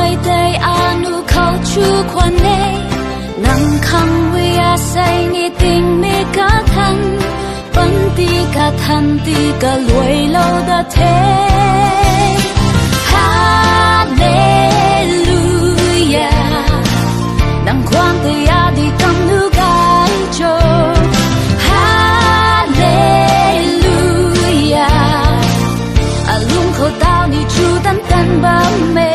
mai đây anu khâu chu quan nê nang khăng vi a say ni tình mi cả thân vẫn ti cả thân ti cả lùi lâu đã thế Hallelujah nang khoan ti a đi cầm nu gai cho Hallelujah a lung khâu tao ni chu tan tan ba mê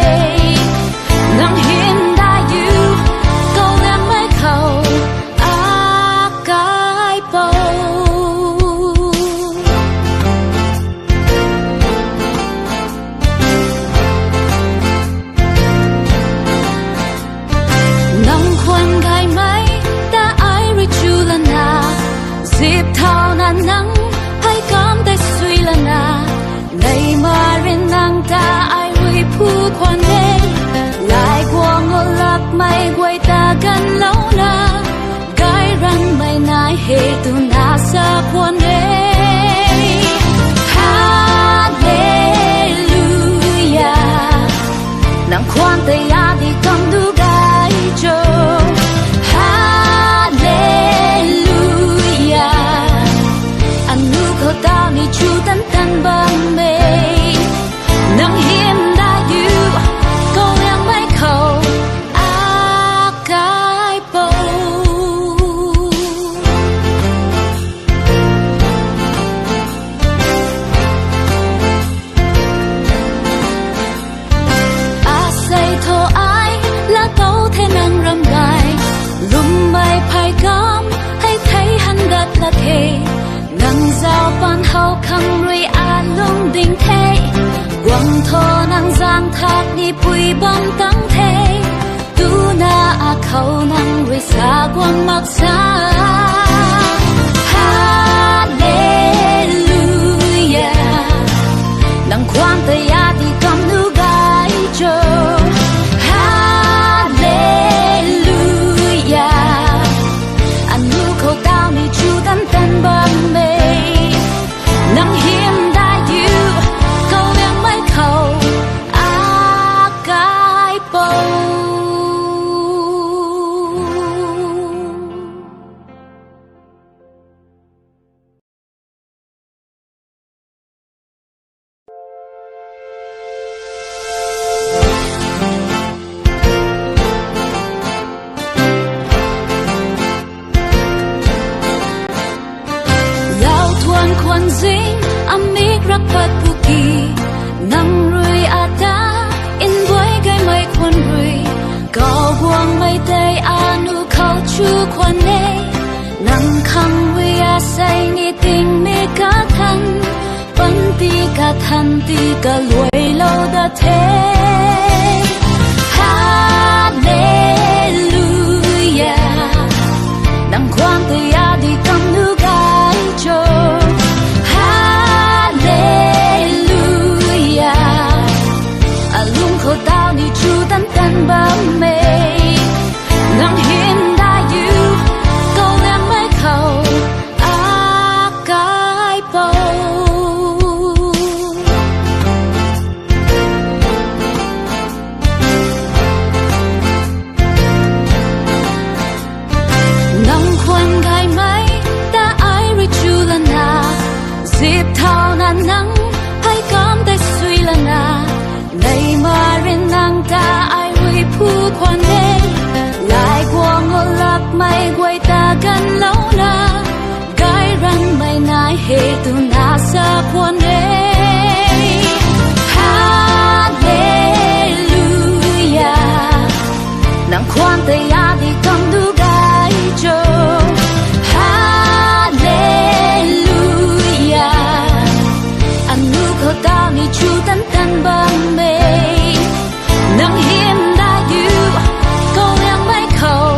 nang hiên đã yêu câu em mới khâu a cái bầu nang khoan gai mai đã ai ri chu là na dịp thao na nang hay cảm thấy suy là na ngày mà rin nang ta ai ri phu khoan đê lại qua ngô lạc mây quay ta gần lâu na cái răng mây nai hệ tu na sa khoan đê Hallelujah nang khoan tay a đi cầm du gai cho Hallelujah anh nu khâu tao ni chu tan tan bang mê nang hiên đã yêu câu em mới khâu a cái bầu a say thô ai là câu thế năng râm gai lùm mây phai cam hay thấy hắn gật là thế nang giao ban hậu khăng ri a lung đình thế quăng thô nang giang thác đi bụi bom tăng thế tu na a khâu nang ri xa quăng mặc xa Hallelujah nang khoan tay a đi cầm nu gai cho Hallelujah anh nu khâu tao ni chu tan tan bang mê nang hiên đã yêu câu em mới khâu a cái bầu khoan dinh amik rak pat puki nang rui ata in boy gai mai khoan rui cao buang mai tay anu khâu chu khoan nê nang khăng vi a say ni tình mi cả thân vẫn ti cả thân ti cả lùi lâu đã thế Hallelujah nang khoan tay a đi cầm nu gai cho khâu tao ni chu tan tan ba mê nang hiên đã yêu câu em mới khâu a cái bầu nang khoan gai mai đã ai ri chu là na dịp thao na nang hay cảm thấy suy là na ngày mà rin nang ta ai ri phu khoan đê lại qua ngô lạc mây quay ta gần lâu na cái răng mây nai hệ tu na sa khoan đê Hallelujah nang khoan tay a đi cầm du gai cho Hallelujah anh nu khâu tao ni chu tan tan bang mê nang hiên đã yêu câu em mới khâu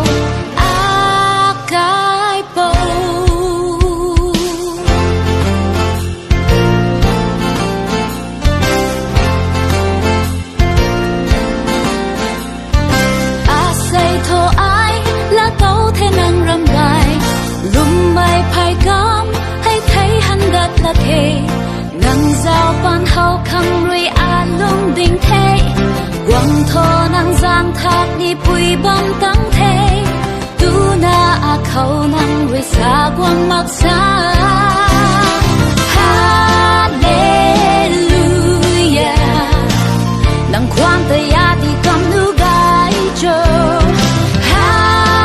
a cái bầu a say thô ai là câu thế năng râm gai lùm mây phai cam hay thấy hắn gật là thế nang giao ban hậu khăng ri a lung đình thế quăng thô nang giang thác đi bụi bom tắng thế tu na a khâu nang với xa quang mặc xa Hallelujah nang quan tay ya đi cầm nu gai cho Hallelujah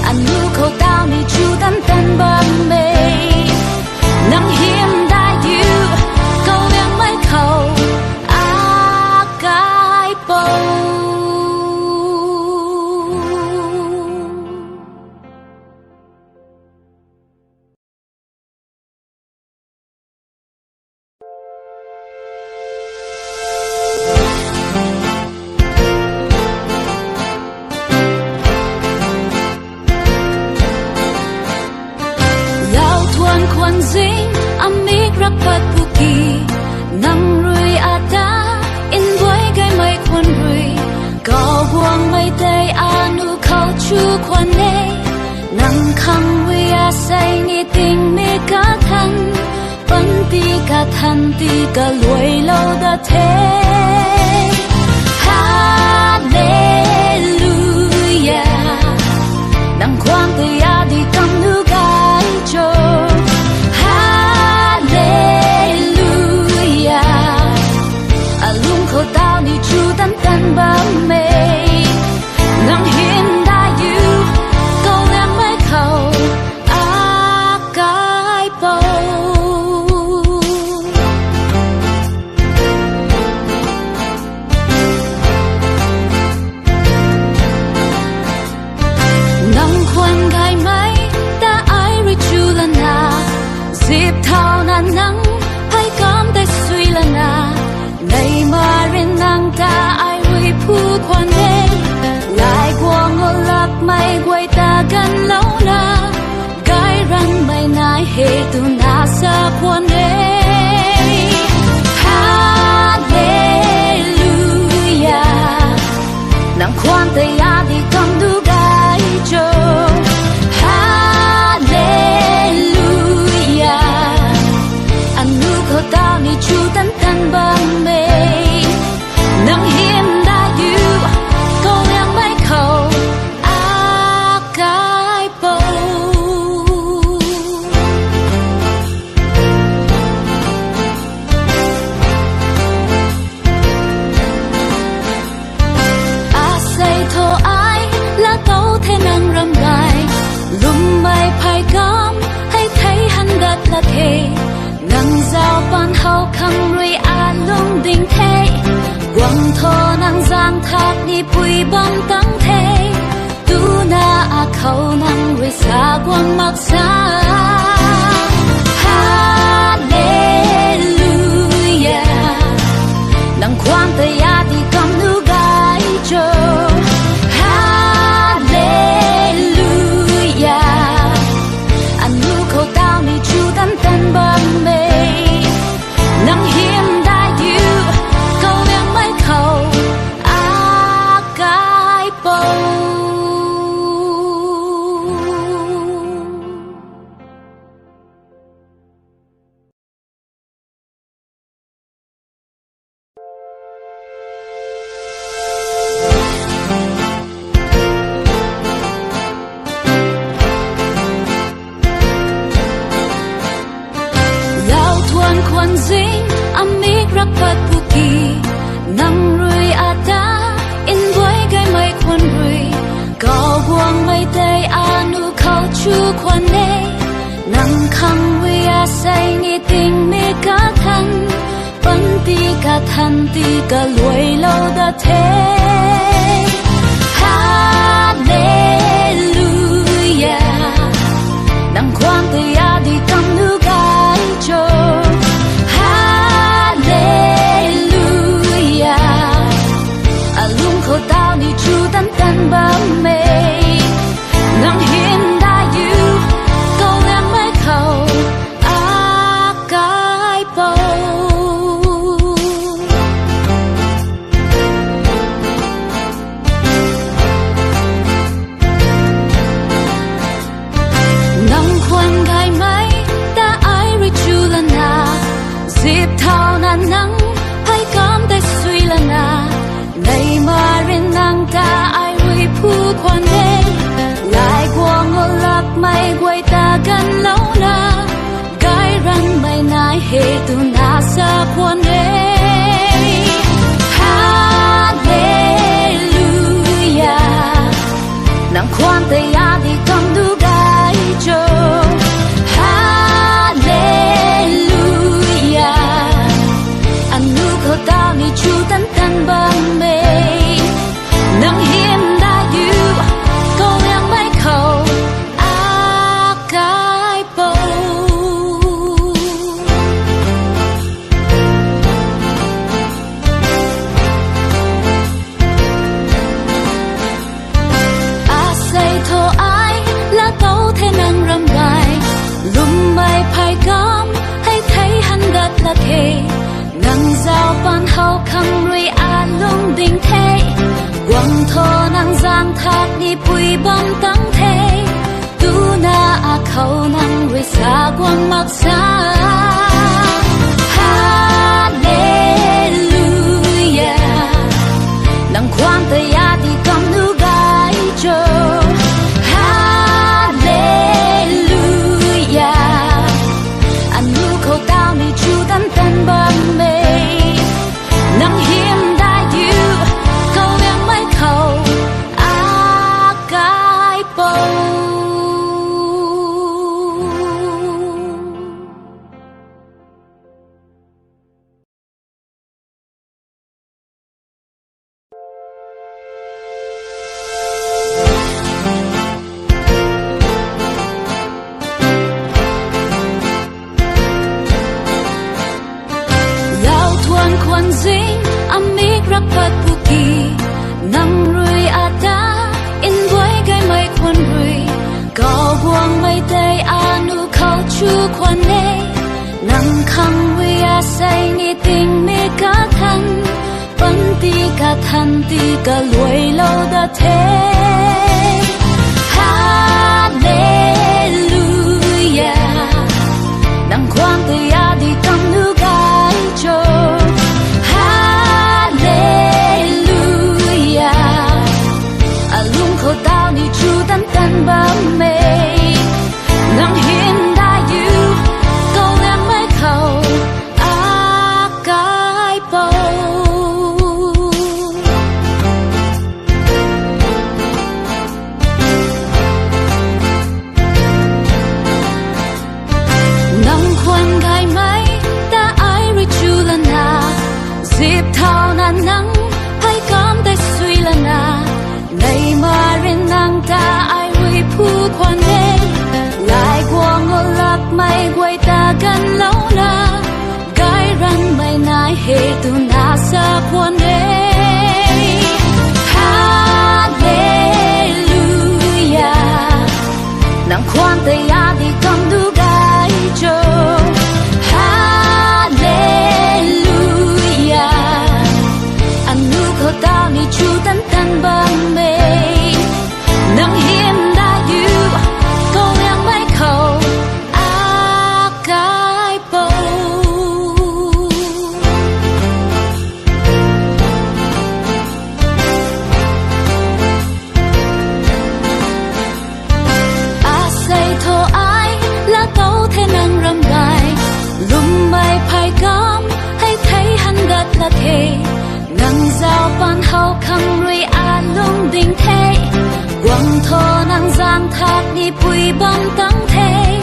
anh nu khâu tao ni chu tan tan băng mê nang hiểm đại yêu câu yang mấy khâu a cái bầu kwan zing amik rapat puki nang rui ata in boy gai mai kwan rui gao buang mai tay anu khao chu kwan ne nang khang wi a say ni ting mi ka than pan ti ka than ti ka loi lo da the Hallelujah nang kwan tay a di kam nu gai cho khâu tao ni chu tan tan bám mê nang hiền đại yêu câu em mấy khâu a cái bầu nang khoan gai mấy ta ai rồi chu lần na dịp thao nan nắng hay cảm tay suy lần na này mà riêng nàng ta ai vui phu quan đê lại qua ngô lap mây quay ta gần lâu na gai răng mây nai hề tu na sa quan đê Hallelujah nàng quan tay ya đi cầm du gai cho Hallelujah anh nu khâu tao ni chu tan tan băng mê nang hiểm đại yêu câu yang mấy khâu a cái bầu a say thô ai là tàu thế nang ram gai lum mai phai gam hay thấy hắn đất là thế nang giao ban hậu khang rui a lung ding thế quang thô nang giang thác đi bụi bom tắng thế tu na a khâu nang rui xa quang mặc xa Hallelujah nang quan tay ya đi cầm nu gai cho Hallelujah anh nu khâu tao ni chu tan tan băng mê nang hiểm đại yêu câu yang mấy khâu a cái bầu kwan zing amik rapat puki nang rui ata in boy gai mai kwan rui gao buang mai tay anu khao chu kwan ne nang khang wi a say ni ting mi ka than pan ti ka than ti ka loi lo da the Hallelujah nang kwan tay a đi cầm nu gai cho khâu tao ni chu tan tan bám mê nang hiền đại yêu câu em mấy khâu a cái bầu nang khoan gai mấy ta sa quan đê Hallelujah nang quan te ya di kam du gai cho Hallelujah anu ko tao ni chu tan tan bang me nang hiểm đại du câu yang mai khẩu a cái bầu a say thô ai là tấu thế năng râm gai lùm mai phai gom hay thấy hắn gật là thề ngang giao ban hậu khăm rui a lung đình thế quăng thô năng giang thác đi bụi bom tăng thế tu na a khâu năng rui xa quăng mặc xa Hallelujah nang quan te ya di kam nu gai cho Hallelujah anu ko tao ni chu tan tan bang me nang hiểm đại du câu yang mai khẩu a cái bầu lao thuan kwan zing amik rak pat puki nang rui ata in boy gai mai kwan rui gao buang mai tay anu khao chu kwan ne nang khang rui a say ni ting mi ka than pan ti ka than ti ka luai lâu da thế Hallelujah nang kwan te ya di kam nu gai cho Hallelujah alung ko tao ni chu tan tan bang me nang hiểm đại du câu yang mai khẩu a cái bầu nang khoan gai mai ta ai ri chu la na dịp thao na nắng hay cam tay suy la na nay mà rin nang ta ai ri phu khoan đê lại qua ngô lap mai quay ta gần lâu na gai ran mai nai he tu na sa khoan đê Hallelujah nang khoan te ya di kam du gai cho Hallelujah anu ko tao ni chu tan tan bang me nang hiểm đại du câu yang mai khẩu a cái bầu a say thô ai là tấu thế năng râm gai lùm mai phai gom hay thấy hắn gật là thề ngang giao ban hậu khăm rui a lung đình thế quăng thô năng giang thác đi bụi bom tăng thế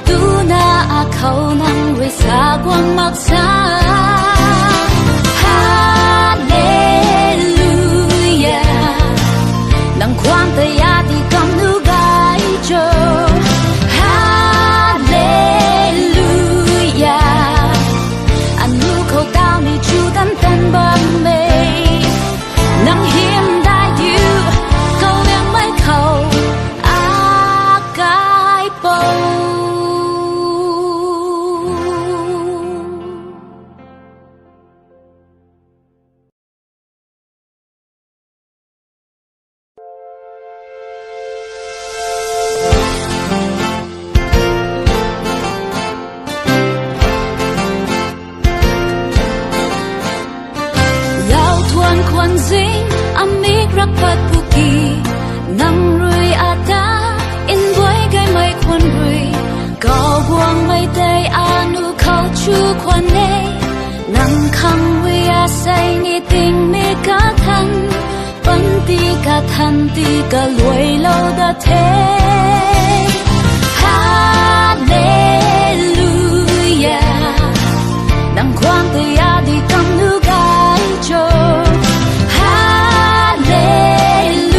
tu na a khâu năng rui xa quăng mặc xa Hallelujah nang quan te ya di kam nu gai cho Hallelujah anu ko tao ni chu tan tan bang me nang hiểm đại du câu yang mai khẩu a cái bầu kwan zing amik rak pat puki nang rui ata in boy gai mai kwan rui gao buang mai tay anu khao chu kwan ne 能扛为呀谁你定没个看，本地个谈地个累楼的天，哈利路亚，能狂的呀的刚路该做，哈利路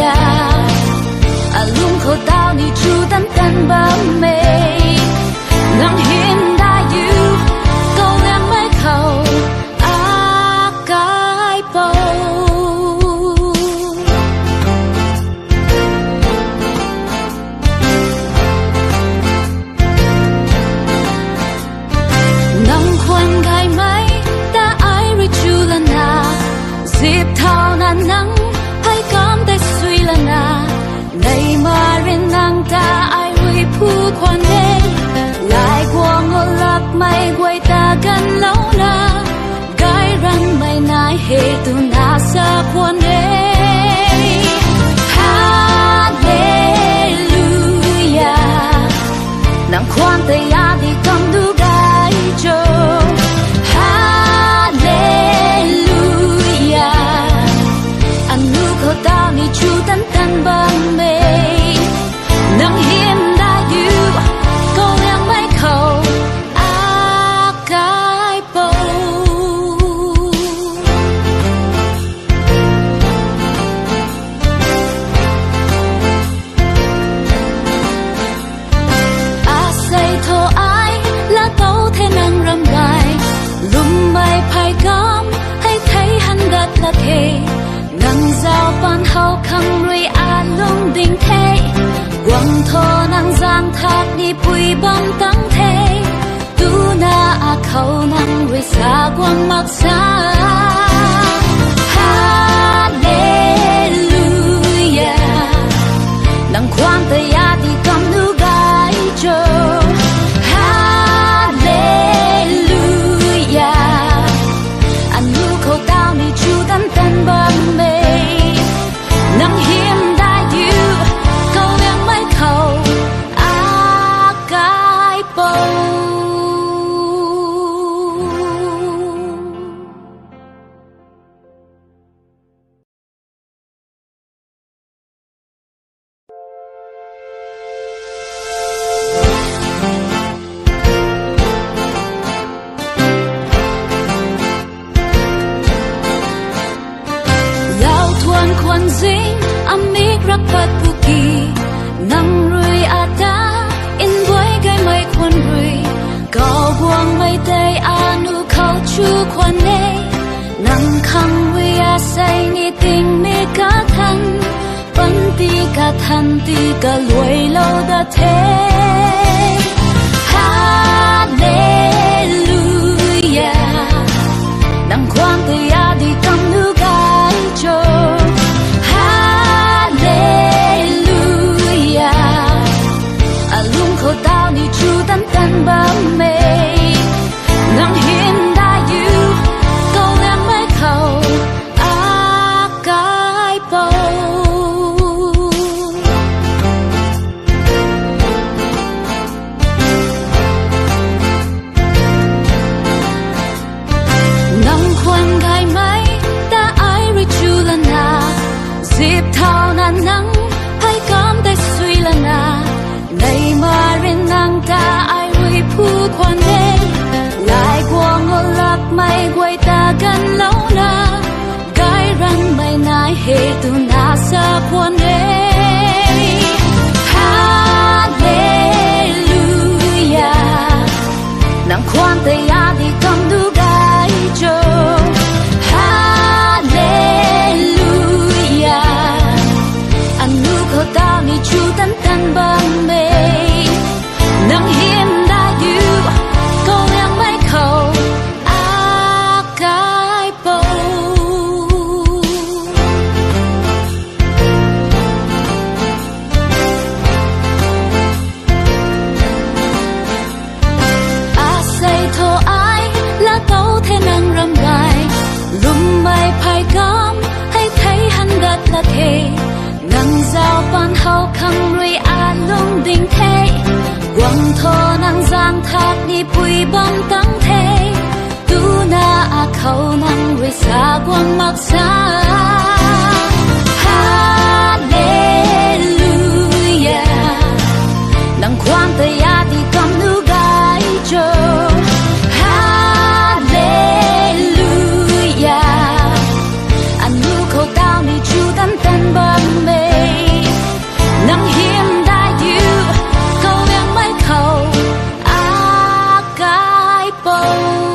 亚，啊龙口到你主单单把美，能现代you。接头那能拍感的碎了那，你嘛人能大爱为ผู้คนเองหลายกว่า我ลักไม่ไว้ตากันแล้วนะไกรันไม่นายเหตุนาสะคนเองฮาเลลูยานังความแต่ยาดีคำดูไกโจ到你主单单把美，能现代you够两百口阿盖布，阿西托爱拉到天能รำไรลุมไม่ภายกำให้ไทยหันกัดละเค能造班好康瑞阿龙顶梯，光头能长塔你背帮当梯，都那阿口能瑞沙光莫沙，哈利路亚，能狂的呀的甘路该做，哈利路亚，安路口到你主单单把美。能现代you够两百口阿盖布。老团宽心。Amik rapat puki nang rui ada in boy gai mai kwan rui kau buang mai day anu kau chu kwan ne nang khang wi a sai ni ting me ka than pan ti ka than ti ka loi lo da the hallelujah nang kwang te ya di kam nu gai cho到你主单单把美，能现代you够两百口阿盖布，能宽盖ไหมแต่ไอริจูละนาสิบเท่านั้นนังให้กำได้สุยละนาในมาเรนนางตาไอวิผู้คนเองหลายกว่า我ลักไม่ไว้ตากันแล้วนะไกรันไม่นายเหตุนาสะคนเองฮาเลลูยานางความแต่ยาดีคำดูไกโจฮาเลลูยาอันนูเขาตานี่จูตันตันบังเม能现代you够两百口阿盖布。好康瑞阿龙顶梯，光头能长塔你背帮当梯，都 khẩu năng với xa quang mặc xa Hallelujah nang khoan tay ya đi cầm nu gai cho Hallelujah anh nu khẩu tao ni chu tan tan bờ mê nang hiểm đại yêu câu yang mấy khẩu a cái bầu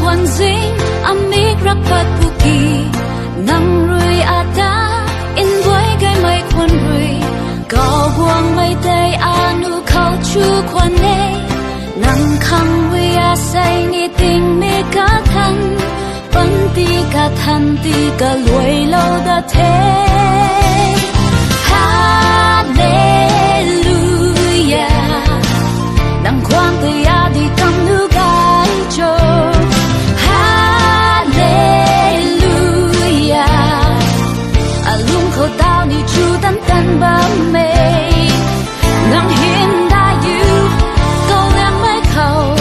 kwan zing amik rapat puki nang rui ata in boy gai mai kwan rui gao buang mai day anu khao chu kwan ne nang khang wi a say ni ting me ka than pan ti ka than ti ka luai lo da the Hallelujah nang kwang te ya di kam nu gai cho khẩu tao ni chu tan tan bám mê nang hiên đã yêu câu em mấy khẩu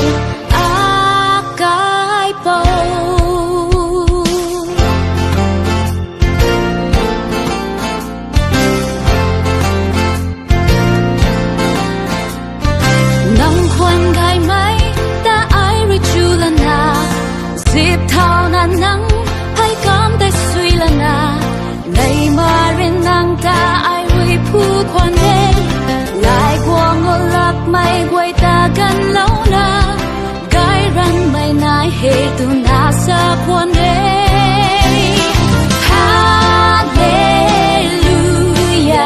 a cái bầu nang khoan gai mấy ta ai ri chu lần na dịp thao nan nắng hay cảm tay suy lần na ngày mà riêng nàng ta ai huy phu khoan đê lại qua ngô lạc mây quay ta gần lâu na gai răng mây nai hề tu na sa khoan đê Hallelujah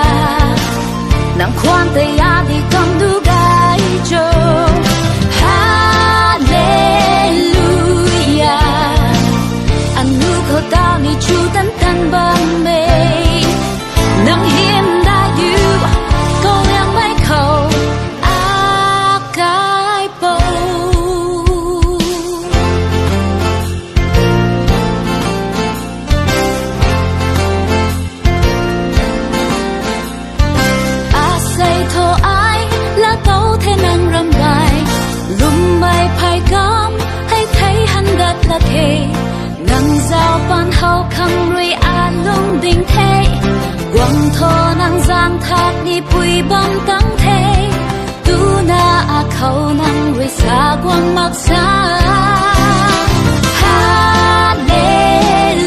nàng khoan tay ya đi cầm đu gai cho Hallelujah anh nu khẩu tao ni chu tan tan bám mê nang hiểm đã yêu câu yang mấy khẩu a cái bầu a say thô ai là tấu thế năng râm gai lùm bay phai cam hay thấy hắn đất là thế nang giao ban hậu khang rui a lung ding thế quang thô nang giang thác ni bụi băng tăng thế tu na a khẩu nang rui xa quang mặc xa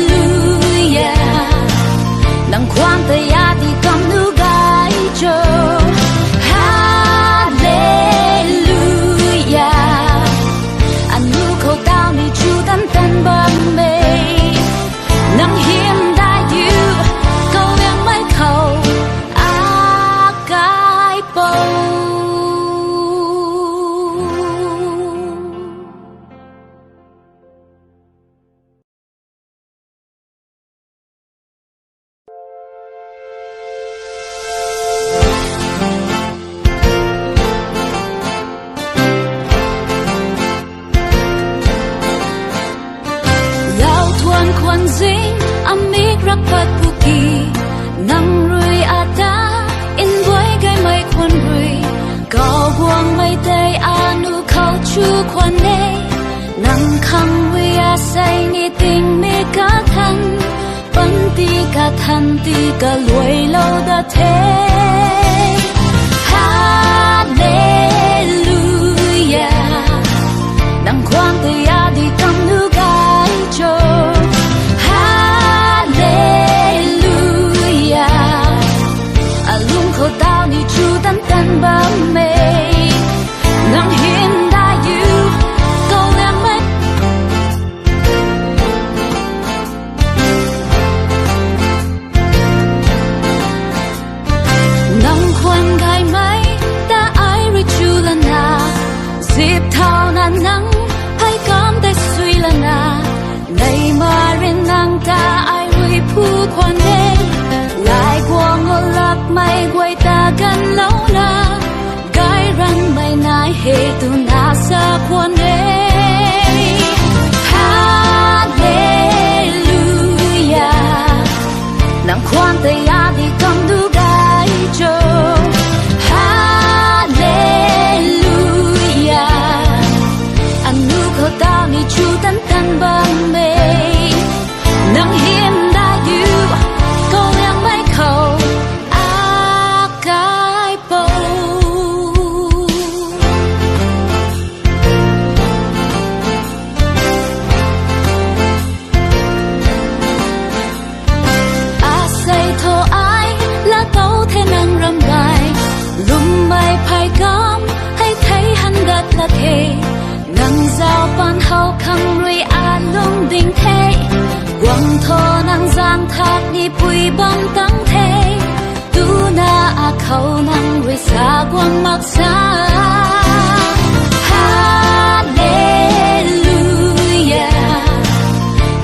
Hallelujah nang khoan tay ya đi cầm nu gai cho Hallelujah anh nu khẩu tao ni chu tan tan bám mê nang hiểm đã yêu câu em mấy khẩu a cái bầu kwan zing amik rapat puki nang rui ata in boy gai mai kwan rui gao buang mai day anu khao chu kwan ne nang khang wi a say ni ting me ka than pan ti ka than ti ka luai lo da the Hallelujah nang khoan tay ya đi cầm nu gai cho khẩu tao ni chu tan tan bám mê nang hiên đã yêu câu em mấy nang khoan ละเทนังเจ้าปันเฮาคังรวยอาลุงดิ่งเทหวังโทนังจางทักนี่ปุยบังตั้งเทดูนาอาเขานังรวยสากวังมักษาฮาเลลูยา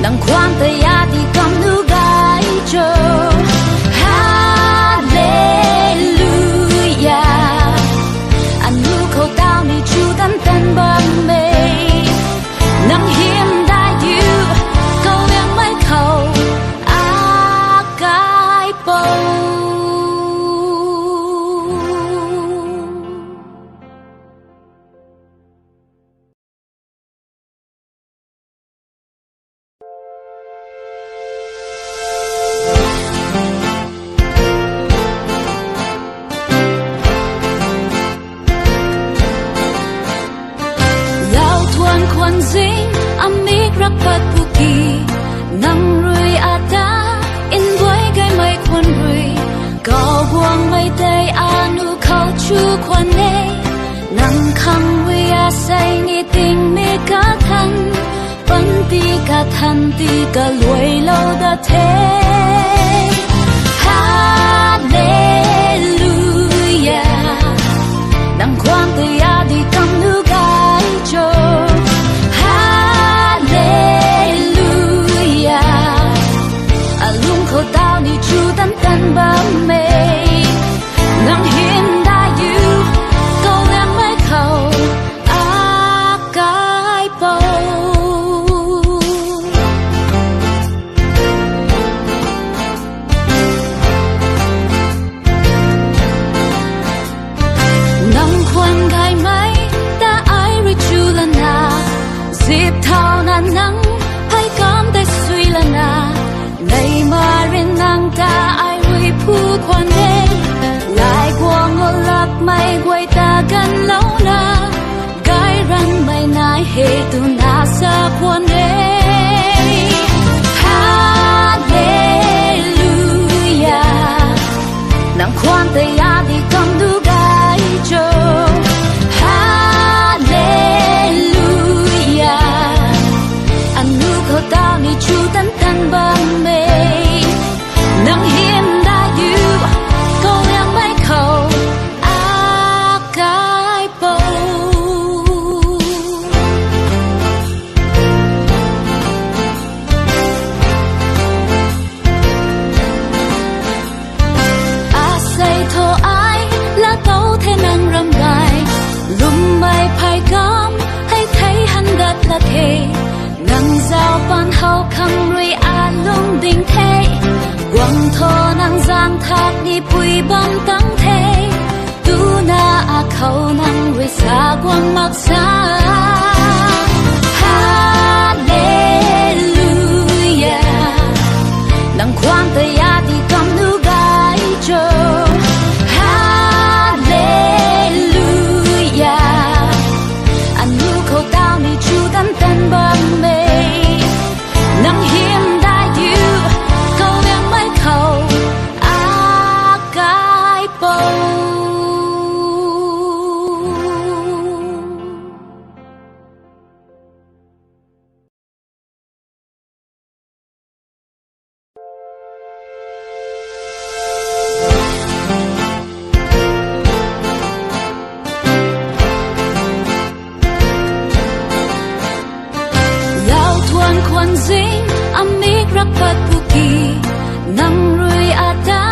นังความตยาที่กำนูกายโจฮาเลลูยาอันนูเขาดาวนี่จูดันตันบังเมนังเฮียมได้อยู่เขายังไม่เข้าอากายโปควันซิงอเมกรักปัดปุกีนังรุยอาดาอินไว้ไกไม่ควันรุยก็บวงไม่ได้อานุเขาชูควันเนนังคังวิอาใส่นี่ติงเมกาทันปันตีกาทันตีกาลวยโลดาเทฮาเลลูยานังความตยาดีกำนูกายโจเขาดาวนี่จูดันตันบังเมนังเห็นได้อยู่ก็ยังไม่เข้าอากายโปนังควันไกไหมแต่ไอริจูลนาสิบเท่านั้นนังให้กำได้สุยละนาในมาเรียนนางตาไอวิผู้ควันเดลายกวางงลับไม่ไว้ตากันแล้วนะไกรันไม่นายเหตุนาสะควันเดฮาเลลูยานางความตยาดีกำดูกายโจฮาเลลูยาอันนูเขาดาวนี่จูตันตันบังเมนังเฮียมได้อยู่ก็ยังไม่เข้าอากายโปอาศัยโทไอและโตเทนังรำไรลุมไม่ภายกำให้ไทยหันดัดละเทนังเจ้าปันเฮาคังรวยอาลุงดิ่งเทหวังโทนังจางทักนี่ปุยบังตั้งเทดูนาอาเขานังรวยสากวังมักษาฮาเลลูยานังความตยาที่กำนูกายโจฮาเลลูยาอันนูเขาดาวนี่จูดันตันบังเมนังเฮียมได้อยู่ก็ยังไม่เข้าอากายโปควันซิงอเมกรักปัดปุกีนังรุยอาดา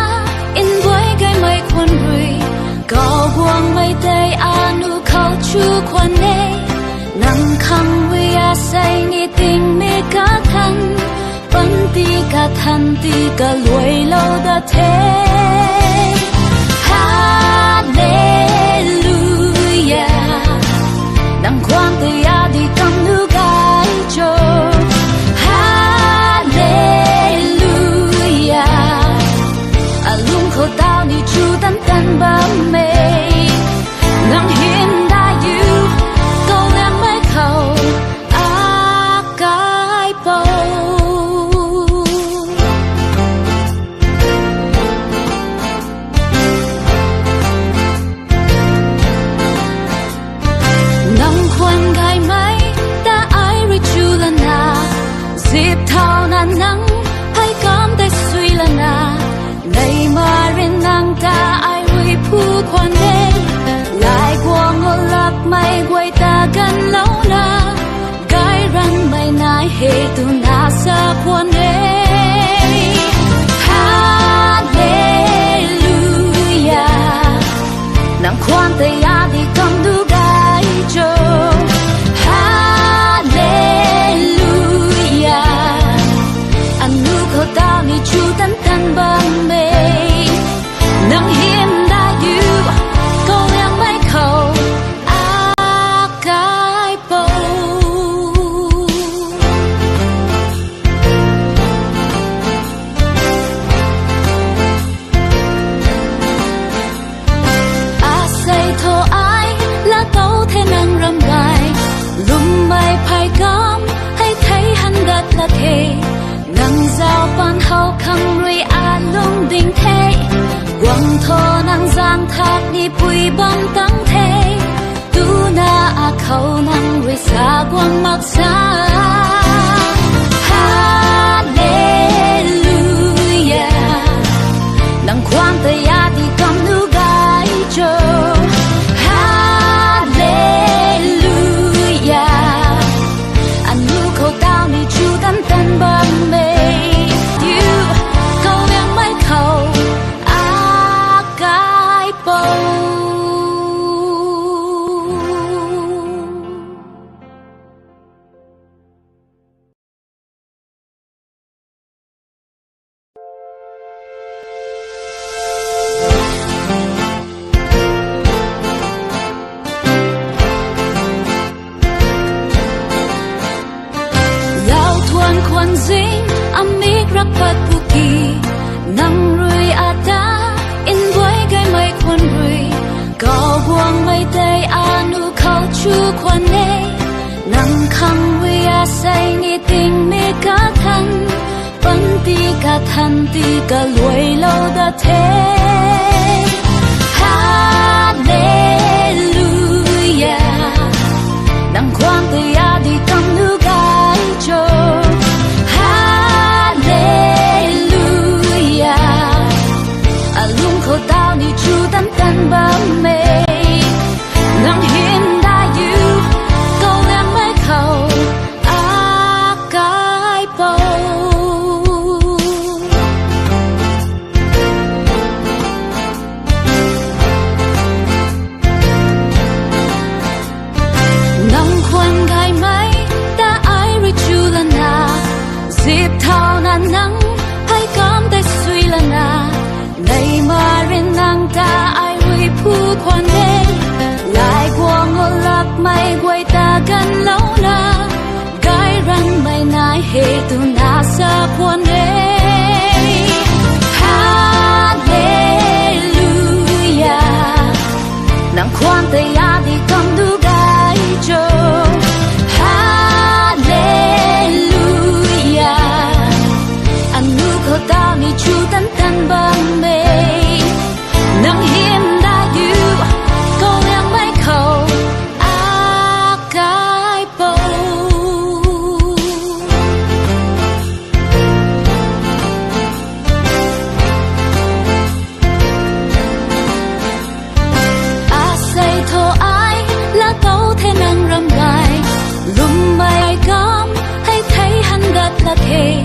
อินไว้ไกไม่ควันรุยก็บวงไม่ได้อานุเขาชูควันเนนังคังวิอาใส่นี่ติงเมกาทันปันตีกาทันตีกาลวยโลดาเทฮาเลลูยานังความตยาดีกำนูกายโจเขาดาวนี่จูดันตันบังเมนังเห็นได้อยู่ก็ยังไม่เข้าอากายโป chủ tấn tân bằng mê nắng hiếm đã yêu câu em mấy khẩu cái bầu say thô ai lá tấu thế năng râm gai lùm bay phai gom hay thấy hắn đất là thế ngang giao ban hậu khăng ruy lung đình thế quăng thô năng giang thác đi bụi bom tăng thế tu na khâu năng ruy xa quăng mặc xa Hallelujah nang khoan tay đi cầm nu gai cho tân bằng mê yêu câu em mấy khẩu cái bầu kwan zing amik rapat puki nang rui ata in boy gai mai kwan rui cao buang mai tay anu khao chu kwan ne nang khang rui say ni ting me ka than pan ti ka luai lâu da thế Hallelujah nang khoan tay đi cầm nu gai cho tao đi chu tấn tân bám mê nắng hiên đã yêu câu em mấy khẩu cái bầu nắng khoan gai mấy đã ai rồi chu lần à dịp thao nan nắng hay cảm thấy suy lần à này mà riêng nàng ta ai vui phu khoan đê lại qua ngô lập mây quay ta gần lâu na gái răng mây nai hề tu na sa khoan đê Hallelujah nàng khoan tay đi cầm đu gai cho Hallelujah anh nu khâu tao ni chu tấn tân bằng mê nắng hiếm đã yêu câu em mấy khẩu cái bầu say thô ai lá tấu thế năng râm gai lùm bay gom hay thấy hắn đất là thế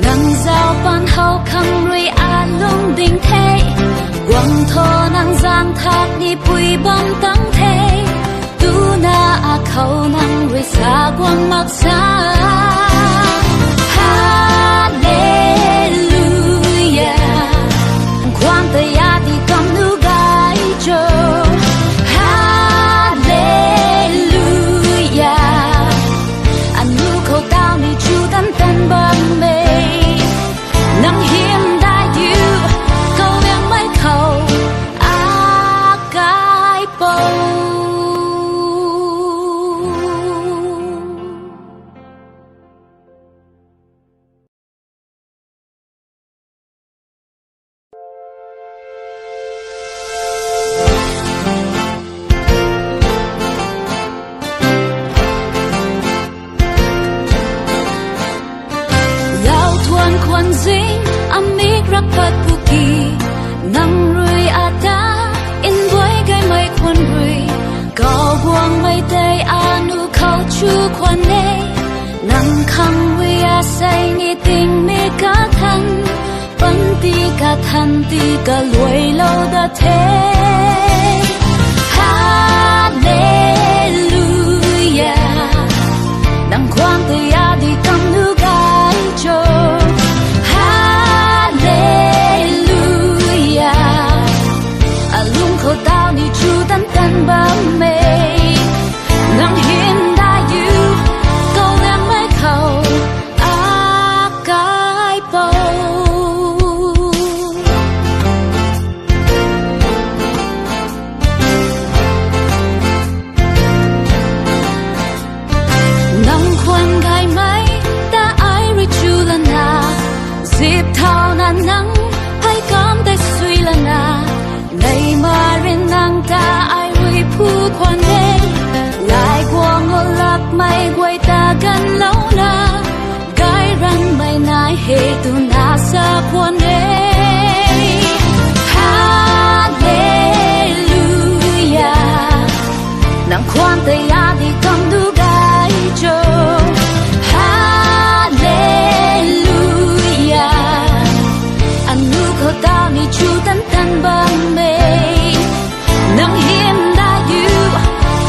ngang giao ban hậu khăng ruy lung đình thế quăng thô năng giang thác đi bụi bom tăng thế tu na khâu năng ruy xa quăng mặc xa Hallelujah khoan tay đi cầm nu gai cho Hallelujah anh nu khâu tao ni chu tấn tân bằng mê nắng hiếm đã yêu câu em mấy khẩu cái bầu kwan zing amik rapat puki nang rui ata in boy gai mai kwan rui cao buang mai tay anu khao chu kwan ne nang khang rui say ni ting me ka than pan ti ka luai lâu da thế Hallelujah nang khoan tay đi cầm nu gai cho Hallelujah dịp thao nan nắng hay cảm thấy suy là na này mà riêng nàng ta ai vui phu quan đê lại qua ngô lạc mây quay ta gần lâu na gái răng mây nai hệ tu na sa quan đê Hallelujah nàng quan tay ya đi cầm đu gái cho tao ni chu tan tan bang mê nắng hiếm đã yêu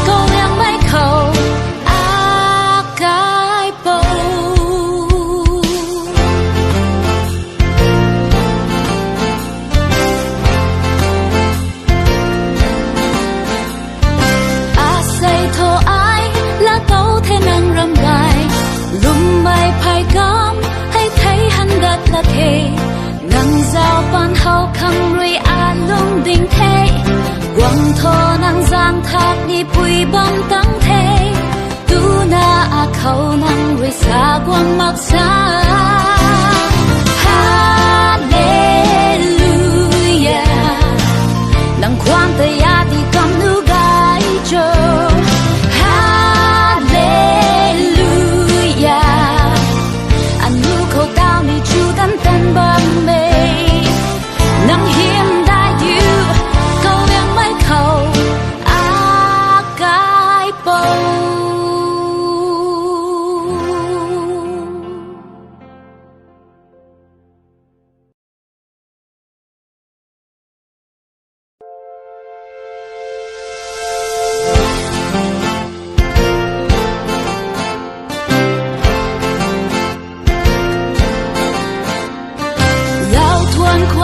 câu em mấy khẩu a cái bầu a say thô ai là tấu thế năng râm gai lùm bay phai gom hay thấy hắn gật là thề nang giao ban hậu khăng rui a lung đình thế quăng thô nang giang thác đi bụi bom tăng thế tu na a khâu nang rui xa quăng mặc xa Hallelujah nang quan tay ya đi cầm nu gai cho Hallelujah anh nu khâu tao ni chu tan tan bam mê nắng hiếm đã yêu câu em mấy khẩu a cái bầu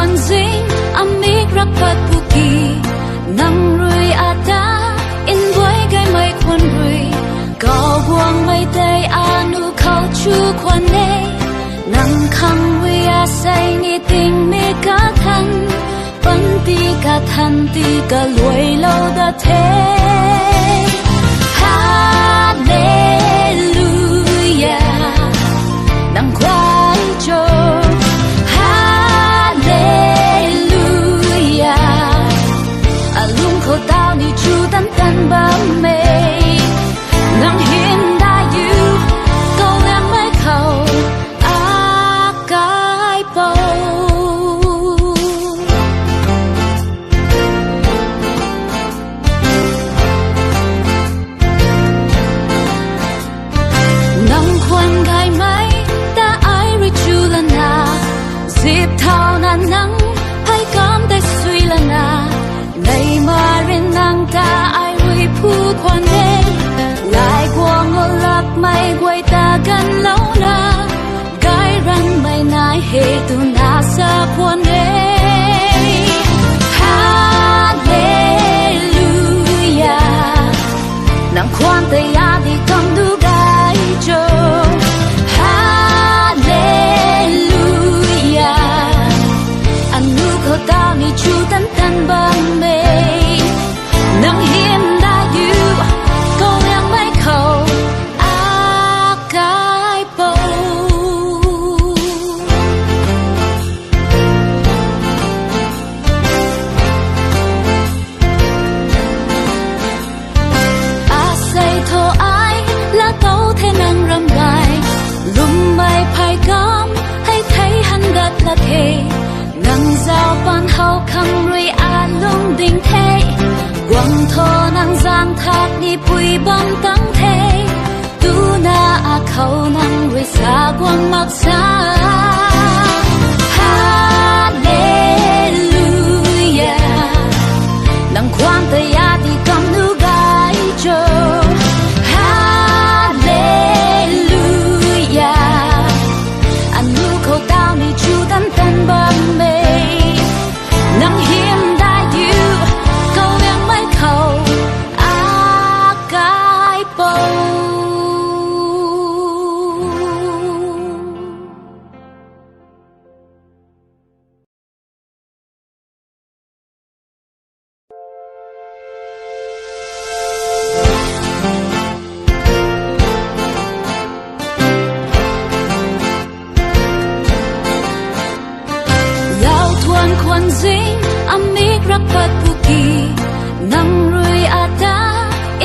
kwan zing amik rakpat puki nang rui ata in boy gai mai kwan rui gao buang mai tay anu khao chu kwan ne nang khang rui a say ni ting mi ka than pan ti ka than ti ka luai lâu da thế Hallelujah nang quay cho tao ni chu tan tan bám mê nắng hiên đã yêu câu em mấy khẩu a cái bầu nắng khoan gai mấy ta ai rồi chu lần na dịp thao nan nắng hay cảm thấy suy lần na này mà riêng nàng ta ai vui phu quan đê lại qua ngô lạc mây quay ta gần lâu na gái răng mây nai hệ tu na sa quan đê Hallelujah nàng quan tay ya đi cầm đu gái cho Hallelujah anh nu khâu tao ni chu tan tan bam mê nắng hiếm đã yêu câu em mấy khẩu a cái bầu a say thô ai là tấu thế năng râm gai lùm bay phai gom hay thấy hắn gật là thề nang giao ban hậu khăng rui a lung đình thế quăng thô nang giang thác đi bụi bom tăng thế tu na a khâu nang rui xa quăng mặc xa Hallelujah nang quan tay ya đi cầm nu gai cho Hallelujah anh nu khâu tao ni chu tan tan bam mê nắng hiếm đã yêu câu em mấy khẩu a cái bầu kwan zing amik rak pat puki nang rui ata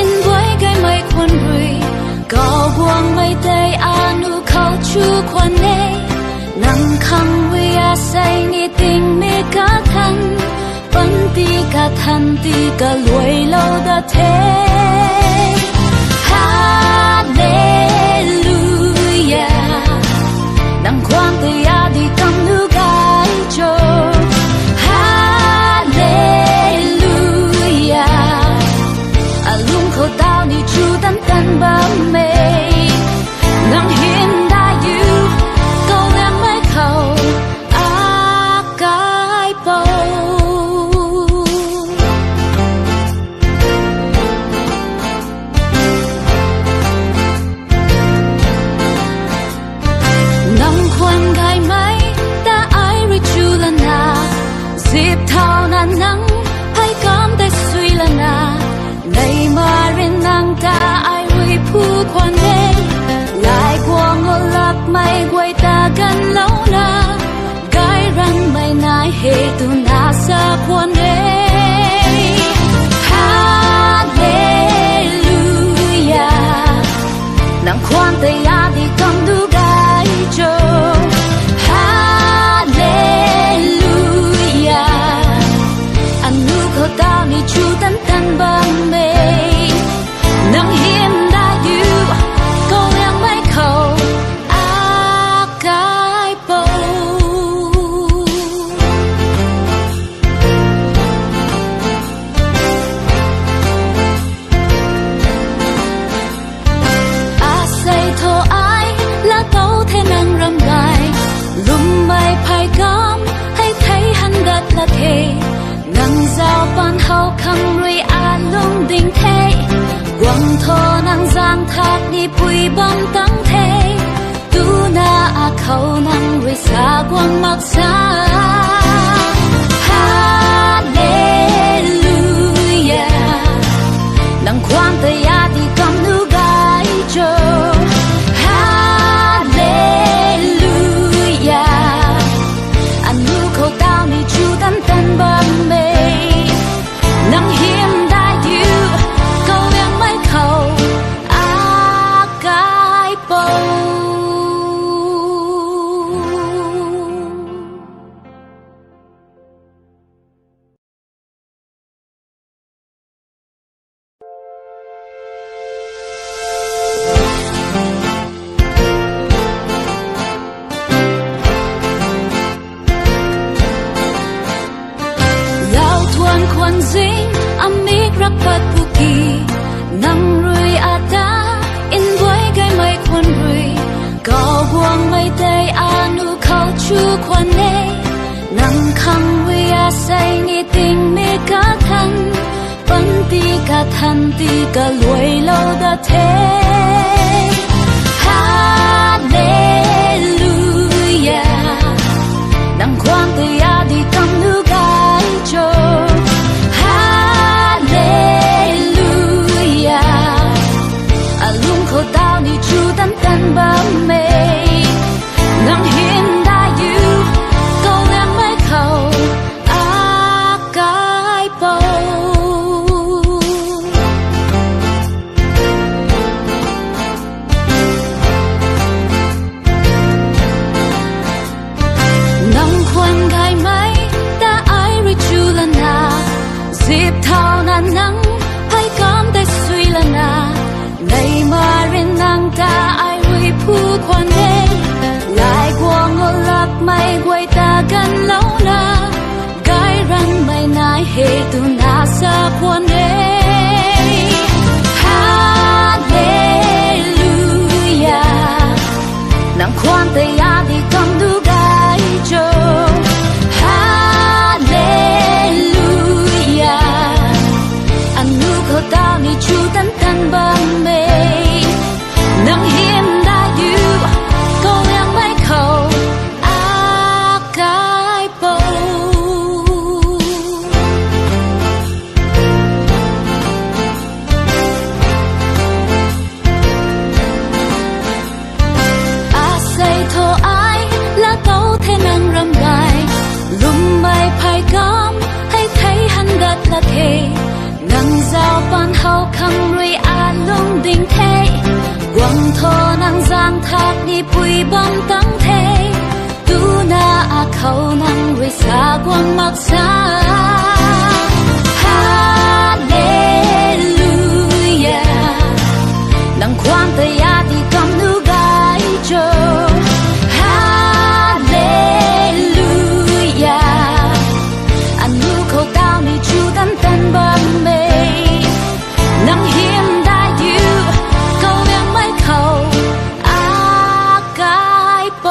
in boy gai mai kwan rui gao buang mai day anu khao chu kwan ne nang khang wi a say ni ting me ka than pan ti ka than ti ka luai lo da the hallelujah nang kwang te ya di kam nu gai cho hallelujah alung kho tao ni chu tan tan ba me nang hin da you go lam mai khâu a kai po nang kwan gai mai ta ai ri chu la na zip thao na nang hai kam te sui la na nei ma rin nang ta ai ri phu kwan ne lai kwang o lak mai gwai ta gan lo na gai ran mai nai he tu na sa kwan ne hallelujah nang kwan te ya di kam du gai cho hallelujah anu kho tao ni chu tan tan ba me nang him da you go yang mai khâu a kai po a say tho ai la tau the nang ram gai lum mai phai gam hay thấy han dat la the nang giao pan hao khang rui a lung ding the quang tho nang giang thác đi pui bom tăng thế tu na a khâu nang rui sa quang mak sa hallelujah nang quang te ya di kam nu gai cho hallelujah anu kho tao ni chu tan tan ba me nang him da you go yang mai khâu a kai po lao thuan kwan zing amik rak pat puki nang rui ata in boy gai mai kwan rui gao buang mai day anu khao chu kwan ne nang khang wi a say ni ting me ka than pan ti ka than ti ka luai lo da the hallelujah nang kwang te ya di kam nu gai cho hallelujah alung kho tao ni chu tan tan ba me nang hin da you go lam mai khâu a kai po nang kwan gai ละเคงังเจ้าปันเฮาคำรวยอาลุงดิ่งเทกวางโทนังจางทักนี่ปุยบอมตั้งเทตูนาอาเขานังรวยสากวางมักษาฮาเลลูยานังความตยาที่กำนูกายโจฮาเลลูยาอันนูเขาดาวนี่จูตันตันบัมเมนังเฮียมได้อยู่เขายังไม่เข้าอากายโป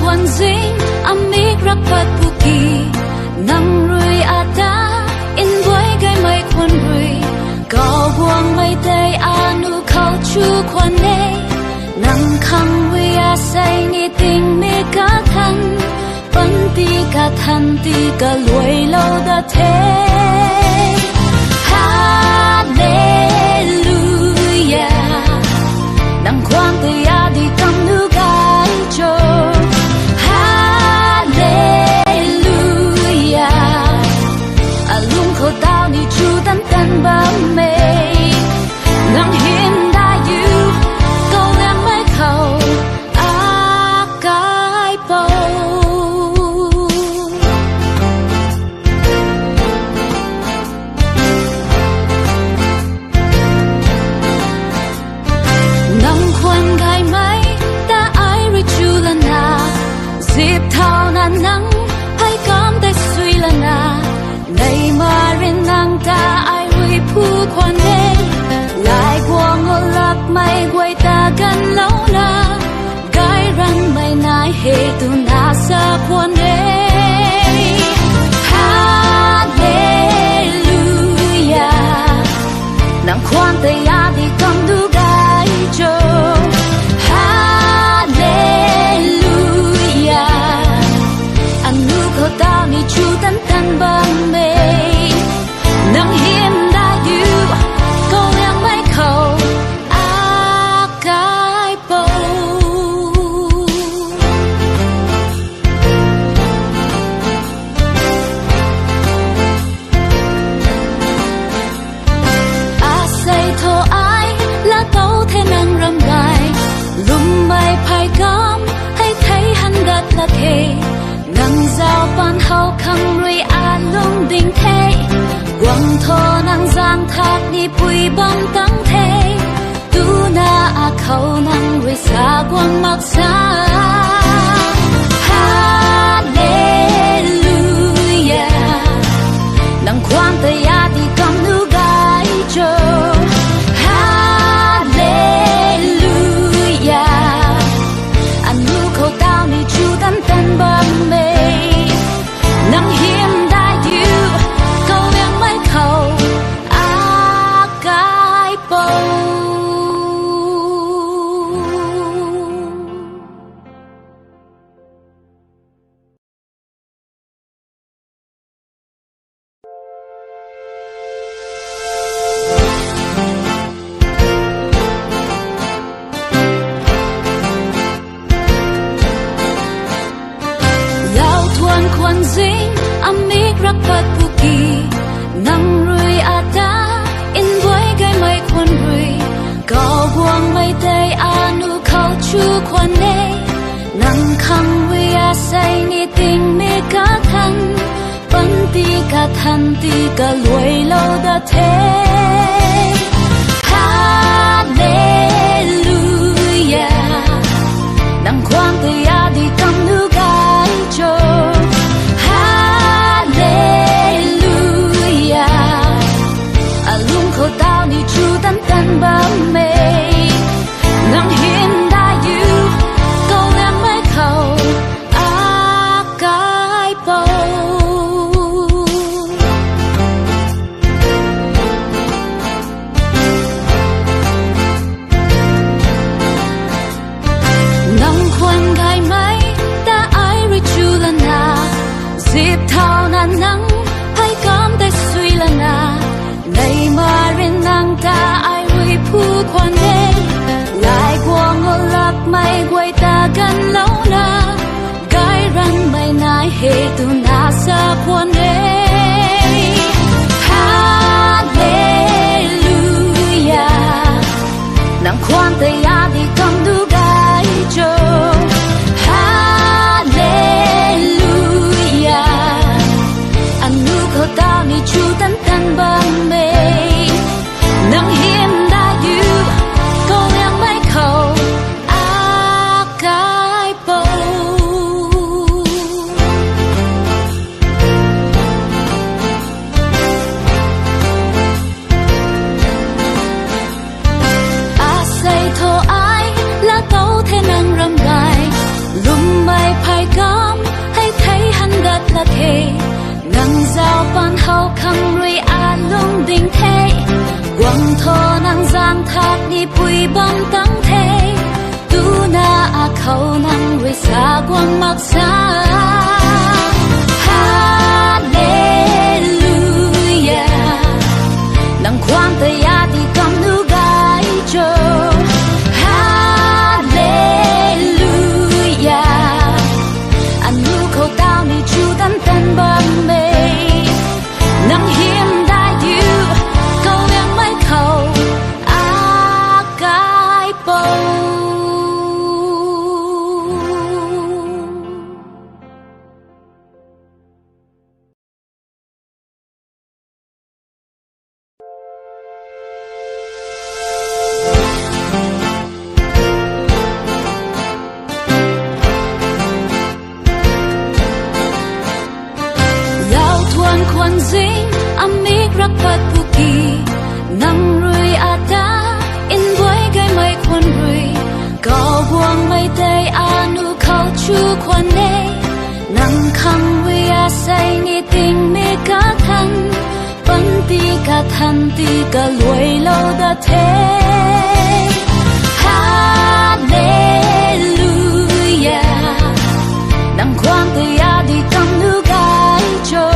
ควันซิงอเมกรักพัดบุกีนังรุยอาดาอินไว้ไกไม่ควันรุยก็บวงไม่ได้อานุเขาชูควันเนนังคังวิอาใส่นิติงเมกาทันปันตีกาทันตีกาลวยโลดาเทฮาเลลูยานังความตยาดีกำนูกายโจเขาดาวนี่จูตันตันบะเมนังเห็นได้อยู่ก็ยังไม่เข้าอากายโปนังควันไกไหมแต่ไอริจูละนาสิบเท่านั้นนังให้กำได้สุยละนาในมาเรินนางตาไอวิผู้ควันเดลายกวงอลักไม่กวยตากันเล่านาไกรันไม่นายเหตุนาสะควันเดฮาเลลูยานางควันแต่ยาดีกำดูกายโจฮาเลลูยาอันนูเขาดาวนี่จูตันตันบังเมนังเห็นได้อยู่ก็ยังไม่เข้าอากายโปอาศัยโทไอและโตเทนังรำไกลุ่มไม่ภายกำให้ไทยหันดัดละเคนังเจ้าปันเฮาคำรวยอาลุงดิ่งเทกวางโทนังจางทักนี่ปุยบอมตั้งเทตูนาอาเขานังรวยสากวางมักษาฮาเลลูยานังความตยาที่กำนูกายโจฮาเลลูยาอันนูเขาดาวนี่จูตันตันบัมเมนังเห็นได้อยู่ก็ยังไม่เข้าอากายโปควันซิงอเมกรักพัดบุกีนังรุยอาดาอินไว้ไกไม่ควันรุยก็บวงไม่ได้อานุเขาชูควันเนนังคังวิอาใส่นิติงเมกาทันปันตีกาทันตีกาลวยโลดาเทฮาเลลูยานังความตยาดีกำนูกายโจเขาดาวนี่จูตันตันบะเมนังเห็นได้อยู่ก็ยังไม่เข้าอากายโป la khe ngang giao ban hao khang rui a lung ding the quang tho nang giang thác ni pui bam tang the tu na a khâu nang rui sa quang mak sa hallelujah nang quang te ya di kam nu gai cho tan băng mê nắng hiếm đã yêu câu yang mấy khẩu a cái bầu kwan zing amik rapat puki nang rui ata in boy gai mai kwan rui gao buang mai day anu khao chu kwan ne nang khang rui a say ni ting me ka than pan ti ka than ti ka luai lo da the hallelujah nang kwang te ya di kam nu gai cho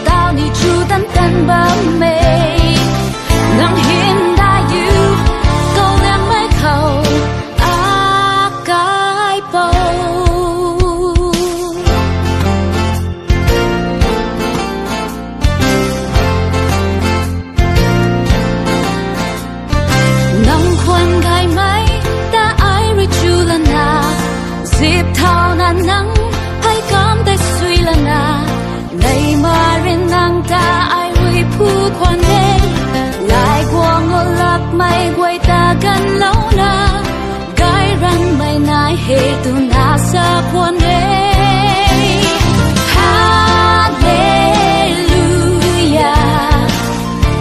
tao ni chu tan tan bám mê nắng hiên đã yêu câu em mấy khẩu a cái bầu nắng khoan gai mấy đã ai rồi chu lần na dịp thao nan nắng hay cảm thấy suy lần na này mà rin nang ta ai hui phu quan đê lại qua ngô lạc mây quay ta gần lâu na gai răng mây nai hề tu na sa quan đê hallelujah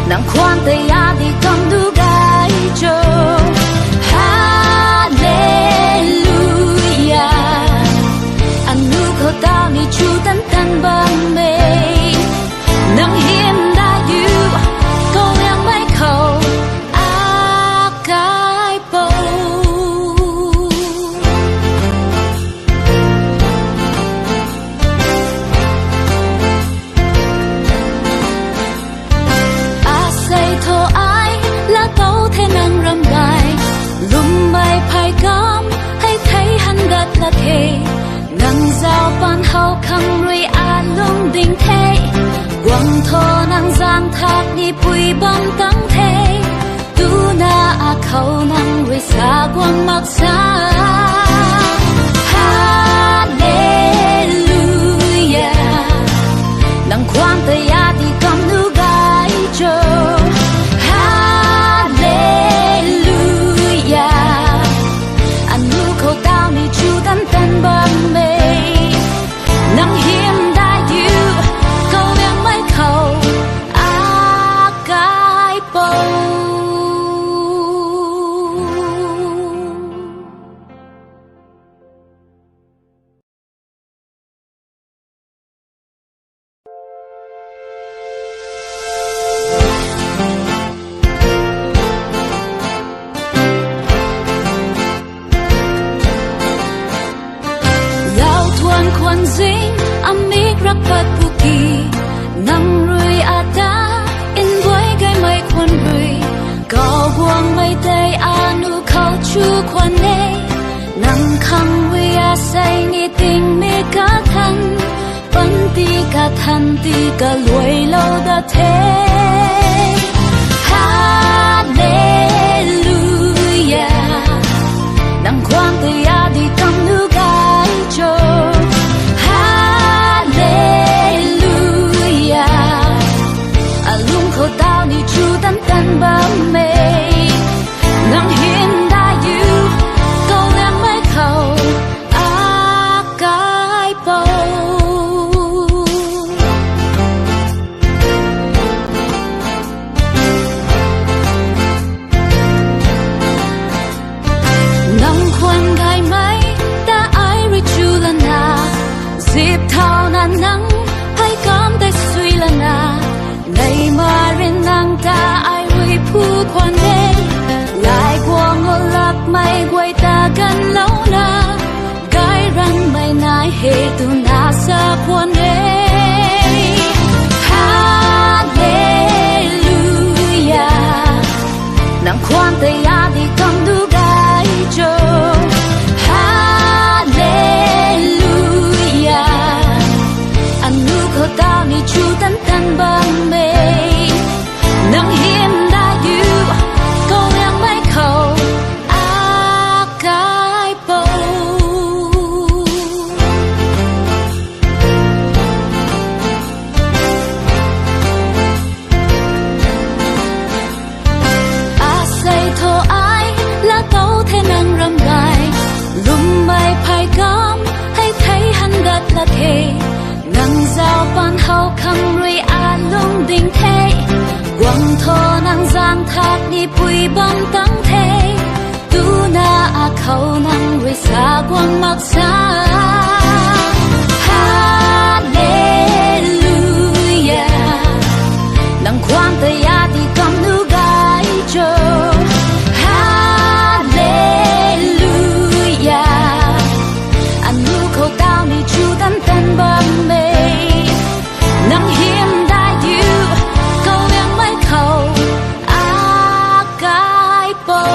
nang khoan tay ya đi cầm du gai cho hallelujah anh nu khâu tao ni chu tan tan băng mê nắng hiếm đã yêu câu yang mấy khẩu a cái bầu a say thô ai là tàu thế năng râm gai lùm bay phai cam hay thấy hắn gật là thề ngang giao ban hao khang rui a lung ding the quang tho nang giang thác ni pui bam tang the tu na a khâu nang rui sa quang mak sa hallelujah nang quang te ya di kam nu gai cho hallelujah an nu khâu tao ni chu tan tan bam mê nắng hiếm đã yêu câu em mấy khẩu a cái bầu kwan zing amik rapat puki nang rui ata in boy gai mai kwan rui gao buang mai day anu khao chu kwan ne nang khang rui a say ni ting me ka than pan ti ka than ti ka luai lo da the hallelujah nang kwang te ya di kam nu gai cho tao ni chu tan tan bám mê nắng hiên đã yêu câu em mấy khẩu a cái bầu thạc ni bùi bom tăng thế tu na a khâu nang rơi xa quang mặc xa Hallelujah nang khoan tay a đi cầm nu gai cho Hallelujah anh nu khâu tao ni chu tan tan bom mê nang hiểm đại yêu câu yang mấy khâu a cái bầu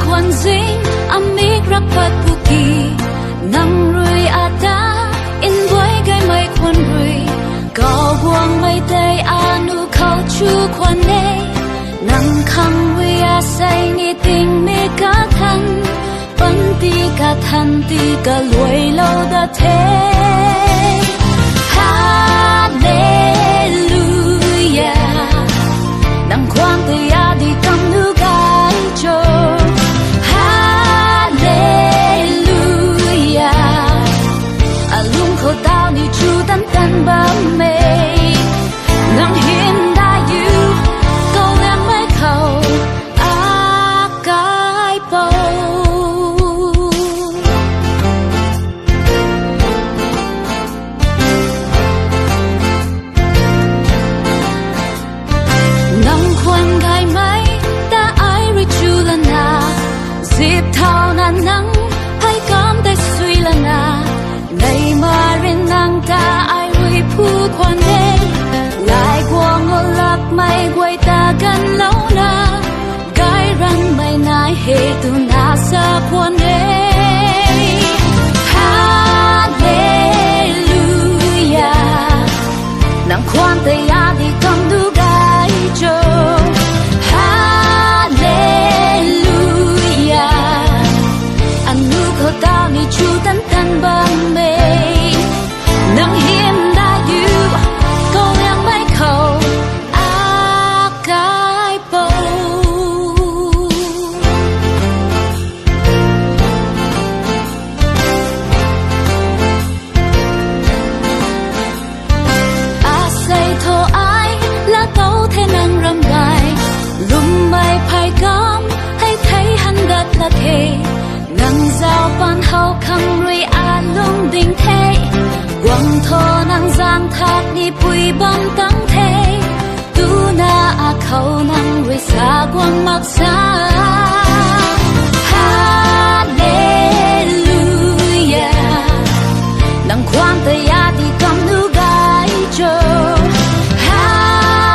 kwan zing amik rapat puki nang rui ata in boy gai mai kwan rui gao buang mai tay anu khao chu kwan ne nang khang rui a say ni ting me ka than pan ti ka than ti ka luai lâu da thế Hallelujah nang khoan tay a đi cầm nu gai cho khâu tao ni chu tan tan bám mê nang hiền đại yêu câu em mấy khâu a cái bầu nang khoan gai mấy ta ai rồi chu lần na dịp thao nan nắng hay cảm thấy suy lần na ngày mà riêng nàng ta ai vui phu khoan đê lại qua ngô lạc mây quay ta gần lâu na gái răng mây nai hề tu na sa khoan đê Hallelujah nàng khoan tay a đi cầm đu gái cho Hallelujah anh nu khâu tao ni chu tan tan bám mê nang hiểm đại yêu câu yang mấy khâu a cái bầu a say thô ai là tàu thế nang râm gai lùm bay phai cam hay thấy hắn đất là thế nang giao ban hậu khang rui a lung ding thế quang thô nang giang thác ni bùi bom tăng thế tu na a khâu nang rui xa quang mặc xa Hallelujah nang khoan tay a đi cầm nu gai cho Hallelujah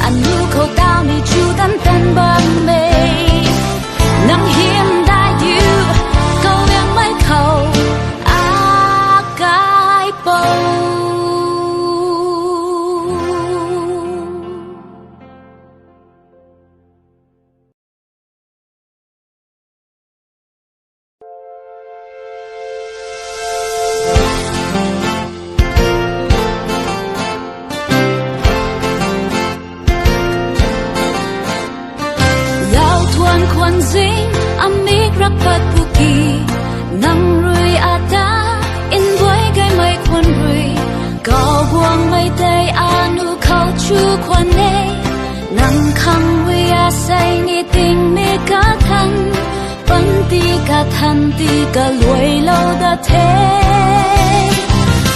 anh nu khâu tao ni chu tan tan bám mê nang hiểm đại yêu câu em mấy khâu a cái bầu kwan zing amik rapat puki nang rui ata in boy gai mai kwan rui gao buang mai tay anu khao chu kwan ne nang khang rui a say ni ting me ka than pan ti ka than ti ka luai lâu da thế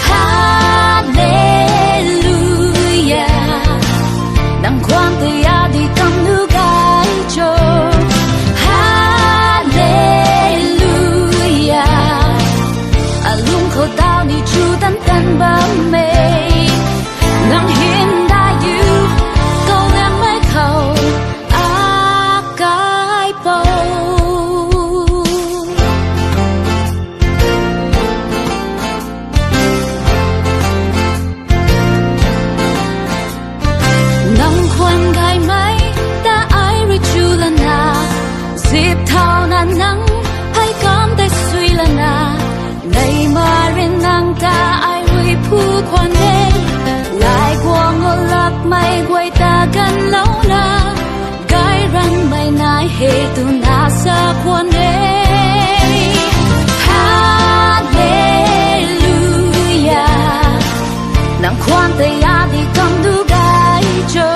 Hallelujah nang khoan tay a đi cầm nu gai cho khâu tao ni chu tan tan bám mê nang hiền đại yêu câu em mấy khâu a cái bầu. tu na sa quan đê Hallelujah nang quan te ya di kam du gai cho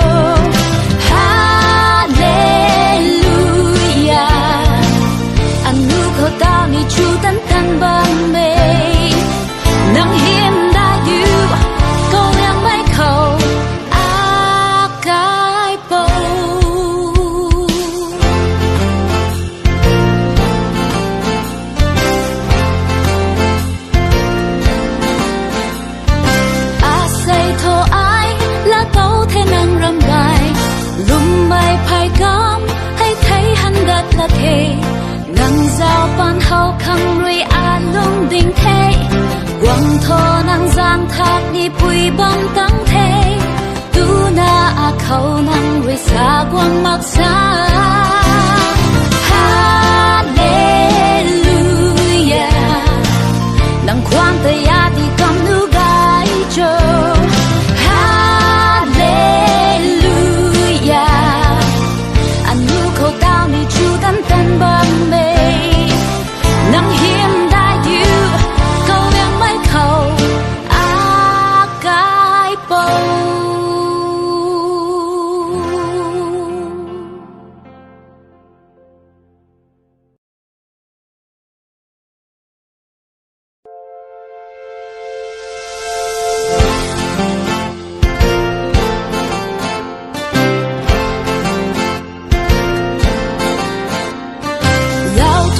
Hallelujah anu ko ta ni chu tan tan ban me nang hiền da yu câu yang mai khâu a cái bầu a say thô ai là câu thế năng râm bài lùm mai phai cam hay thấy hắn gật là thề ngang giao ban hậu khăng ruy a lung đình thế quăng thô năng giang thác đi bụi bom tăng thế tu na a khâu năng ruy xa quăng mặc xa